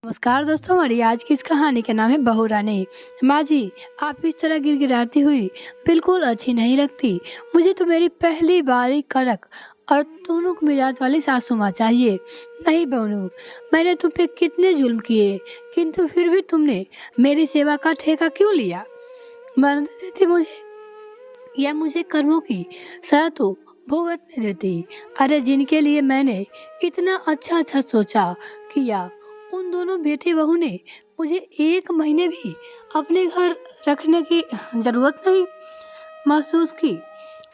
नमस्कार दोस्तों, हमारी आज की इस कहानी का नाम है बहू रानी। माँ जी, आप इस तरह गिड़गिड़ाती हुई बिल्कुल अच्छी नहीं लगती। मुझे तो मेरी पहली बारी कड़क और दोनों मिजाज वाली सासू माँ चाहिए। नहीं बनू, मैंने तुम पे कितने जुल्म किए, किंतु फिर भी तुमने मेरी सेवा का ठेका क्यों लिया? मरने देती मुझे या मुझे कर्मों की सजा तो भुगतने देती। अरे जिनके लिए मैंने इतना अच्छा अच्छा सोचा किया, उन दोनों बेटे बहू ने मुझे एक महीने भी अपने घर रखने की जरूरत नहीं महसूस की।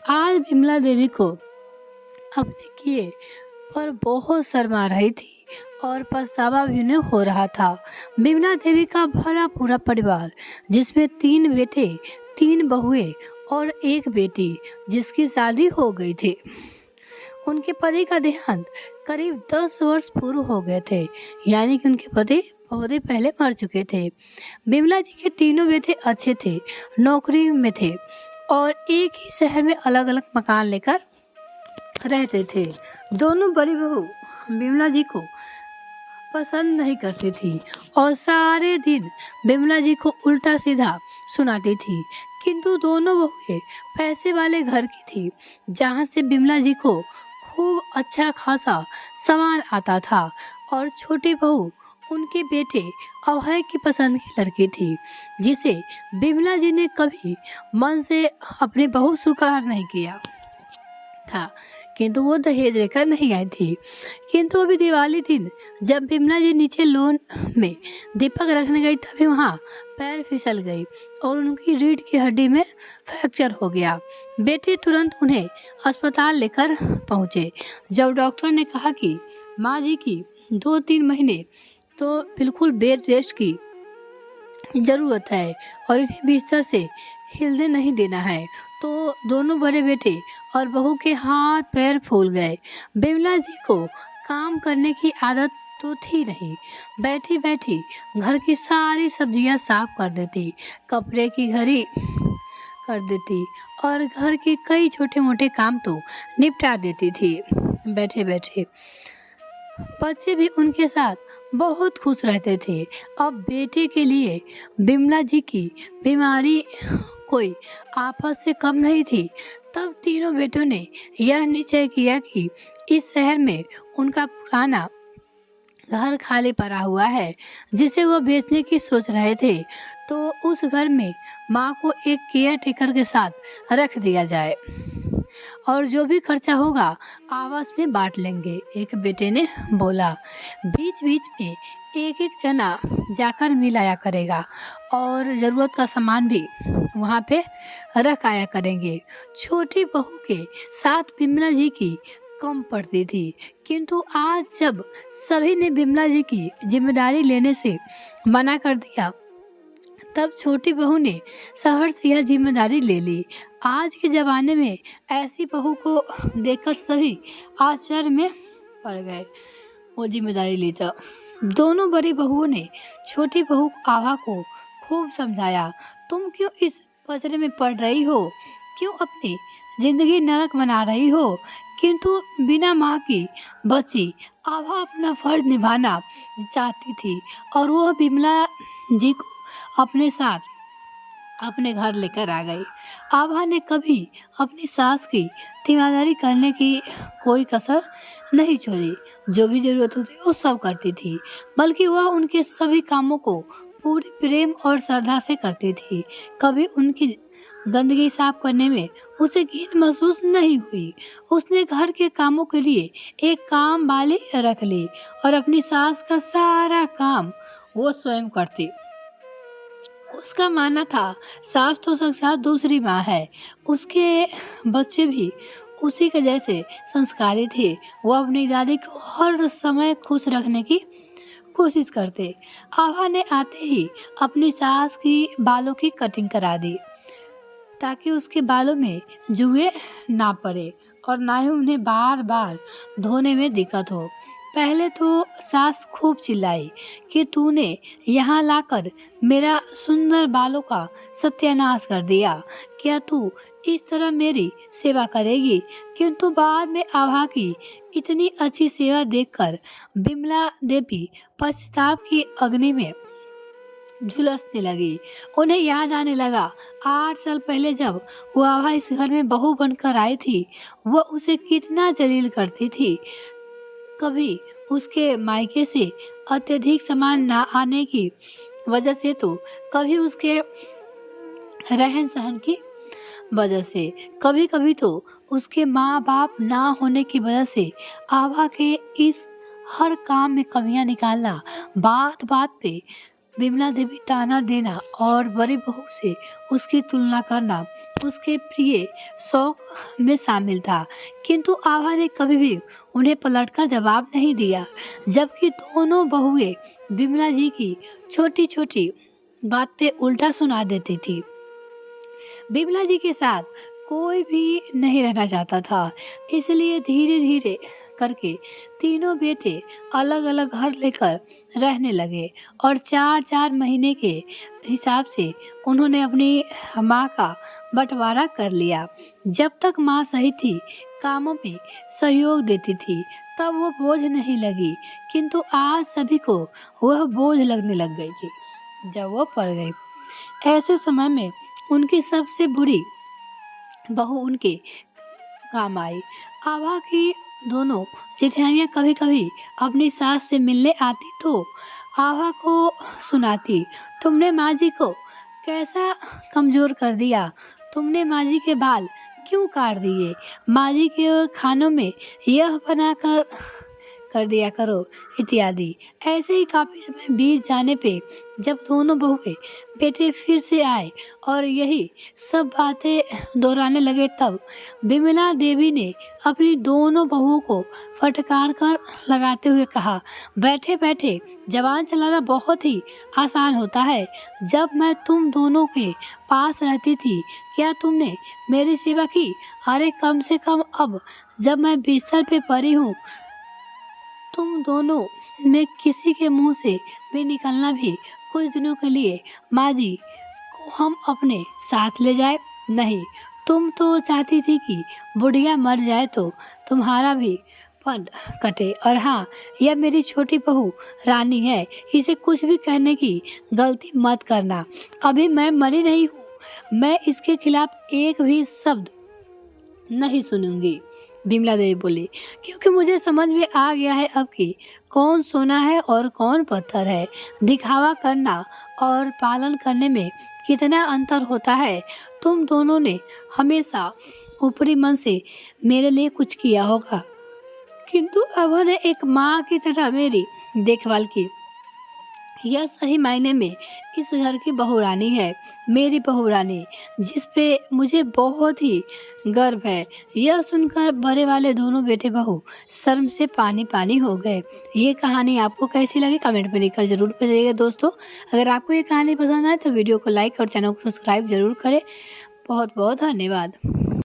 आज विमला देवी को अपने किए पर बहुत शर्मा रही थी और पछतावा भी उन्हें हो रहा था। विमला देवी का भरा पूरा परिवार, जिसमें 3 बेटे, 3 बहुएं और एक बेटी, जिसकी शादी हो गई थी। उनके पति का देहांत करीब 10 वर्ष पूर्व हो गए थे, यानी कि उनके पति बहुत ही पहले मर चुके थे। बिमला जी के तीनों बेटे अच्छे थे, नौकरी में थे और एक ही शहर में अलग अलग मकान लेकर रहते थे। दोनों बड़ी बहू बिमला जी को पसंद नहीं करती थी और सारे दिन बिमला जी को उल्टा सीधा सुनाती थी। किंतु दोनों बहुएं पैसे वाले घर की थी, जहाँ से बिमला जी को खूब अच्छा खासा सामान आता था। और छोटी बहू उनके बेटे अभय की पसंद की लड़की थी, जिसे बिमला जी ने कभी मन से अपनी बहू स्वीकार नहीं किया था। किंतु वो दहेज लेकर नहीं आई थी। किंतु अभी दिवाली दिन जब बिमला जी नीचे लॉन में दीपक रखने गई, तभी वहाँ पैर फिसल गई और उनकी रीढ़ की हड्डी में फ्रैक्चर हो गया। बेटे तुरंत उन्हें अस्पताल लेकर पहुँचे। जब डॉक्टर ने कहा कि माँ जी की 2-3 महीने तो बिल्कुल बेड रेस्ट की ज़रूरत है और इन्हें बिस्तर से हिलने नहीं देना है, तो दोनों बड़े बेटे और बहू के हाथ पैर फूल गए। बिमला जी को काम करने की आदत तो थी नहीं। बैठी बैठी घर की सारी सब्जियां साफ कर देती, कपड़े की घड़ी कर देती और घर के कई छोटे मोटे काम तो निपटा देती थी बैठे बैठे। बच्चे भी उनके साथ बहुत खुश रहते थे। अब बेटे के लिए बिमला जी की बीमारी कोई आफत से कम नहीं थी। तब तीनों बेटों ने यह निश्चय किया कि इस शहर में उनका पुराना घर खाली पड़ा हुआ है, जिसे वो बेचने की सोच रहे थे, तो उस घर में माँ को एक केयर टेकर के साथ रख दिया जाए और जो भी खर्चा होगा आपस में बांट लेंगे। एक बेटे ने बोला, बीच बीच में एक एक जना जाकर मिलाया करेगा और ज़रूरत का सामान भी वहाँ पे रख आया करेंगे। छोटी बहू के साथ बिमला जी की कम पड़ती थी, किंतु आज जब सभी ने बिमला जी की जिम्मेदारी लेने से मना कर दिया, तब छोटी बहू ने शहर से यह जिम्मेदारी ले ली। आज के ज़माने में ऐसी बहू को देखकर सभी आश्चर्य में पड़ गए। वो जिम्मेदारी ली तो दोनों बड़ी बहुओं ने छोटी बहू आभा को खूब समझाया, तुम क्यों इस पचड़े में पड़ रही हो, क्यों अपनी जिंदगी नरक बना रही हो। किंतु बिना माँ की बच्ची आभा अपना फर्ज निभाना चाहती थी और वह बिमला जी को अपने साथ अपने घर लेकर आ गई। आभा ने कभी अपनी सास की तीमारदारी करने की कोई कसर नहीं छोड़ी। जो भी जरूरत होती वो सब करती थी, बल्कि वह उनके सभी कामों को पूरे प्रेम और श्रद्धा से करती थी। कभी उनकी गंदगी साफ करने में उसे घिन महसूस नहीं हुई। उसने घर के कामों के लिए एक काम वाली रख ली और अपनी सास का सारा काम वो स्वयं करती। उसका मानना था सास तो साक्षात दूसरी माँ है। उसके बच्चे भी उसी के जैसे संस्कारी थे। वो अपनी दादी को हर समय खुश रखने की कोशिश करते। आभा ने आते ही अपनी सास की बालों की कटिंग करा दी, ताकि उसके बालों में जुए ना पड़े और ना ही उन्हें बार बार धोने में दिक्कत हो। पहले तो सास खूब चिल्लाई कि तूने यहाँ लाकर मेरा सुंदर बालों का सत्यानाश कर दिया, क्या तू इस तरह मेरी सेवा करेगी। किंतु बाद में आभा की इतनी अच्छी सेवा देखकर बिमला देवी पश्चाताप की अग्नि में झुलसने लगी। उन्हें याद आने लगा 8 साल पहले जब वो आभा इस घर में बहू बनकर आई थी, वह उसे कितना जलील करती थी। कभी उसके मायके से अत्यधिक सामान ना आने की वजह से, तो कभी उसके रहन सहन की वजह से, कभी कभी तो उसके माँ बाप ना होने की वजह से आभा के इस हर काम में कमियां निकालना, बात बात पे बिमला देवी ताना देना और बड़ी बहू से उसकी तुलना करना उसके प्रिय शौक में शामिल था। किंतु आभा ने कभी भी उन्हें पलटकर जवाब नहीं दिया, जबकि दोनों बहुएं बिमला जी की छोटी छोटी बात पे उल्टा सुना देती थी। बिमला जी के साथ कोई भी नहीं रहना चाहता था, इसलिए धीरे धीरे करके तीनों बेटे अलग अलग घर लेकर रहने लगे और 4-4 महीने के हिसाब से उन्होंने अपनी माँ का बंटवारा कर लिया। जब तक माँ सही थी, कामों में सहयोग देती थी, तब वो बोझ नहीं लगी। किंतु आज सभी को वह बोझ लगने लग गई थी जब वो पड़ गई। ऐसे समय में उनकी सबसे बुरी बहू उनके काम आई। आभा की दोनों जेठानियां कभी कभी अपनी सास से मिलने आती तो आभा को सुनाती, तुमने माँ जी को कैसा कमजोर कर दिया, तुमने माँ जी के बाल क्यों काट दिए, माँ जी के खानों में यह बना कर दिया करो इत्यादि। ऐसे ही काफी समय बीत जाने पे जब दोनों बहुएं बेटे फिर से आए और यही सब बातें दोहराने लगे, तब बिमला देवी ने अपनी दोनों बहुओं को फटकार कर लगाते हुए कहा, बैठे बैठे जबान चलाना बहुत ही आसान होता है। जब मैं तुम दोनों के पास रहती थी, क्या तुमने मेरी सेवा की? अरे कम से कम अब जब मैं बिस्तर पे पड़ी हूँ, तुम दोनों में किसी के मुंह से भी निकलना भी कुछ दिनों के लिए माँ जी को हम अपने साथ ले जाए। नहीं, तुम तो चाहती थी कि बुढ़िया मर जाए तो तुम्हारा भी पद कटे। और हाँ, यह मेरी छोटी बहू रानी है, इसे कुछ भी कहने की गलती मत करना। अभी मैं मरी नहीं हूँ, मैं इसके खिलाफ एक भी शब्द नहीं सुनूंगी। बिमला देवी बोली, क्योंकि मुझे समझ में आ गया है अब कि कौन सोना है और कौन पत्थर है। दिखावा करना और पालन करने में कितना अंतर होता है। तुम दोनों ने हमेशा ऊपरी मन से मेरे लिए कुछ किया होगा, किंतु अब उन्हें एक माँ की तरह मेरी देखभाल की। यह सही मायने में इस घर की बहुरानी है, मेरी बहुरानी, जिस पे मुझे बहुत ही गर्व है। यह सुनकर बड़े वाले दोनों बेटे बहू शर्म से पानी पानी हो गए। ये कहानी आपको कैसी लगी कमेंट में लिखकर जरूर बताइएगा दोस्तों। अगर आपको ये कहानी पसंद आए तो वीडियो को लाइक और चैनल को सब्सक्राइब जरूर करें। बहुत बहुत धन्यवाद।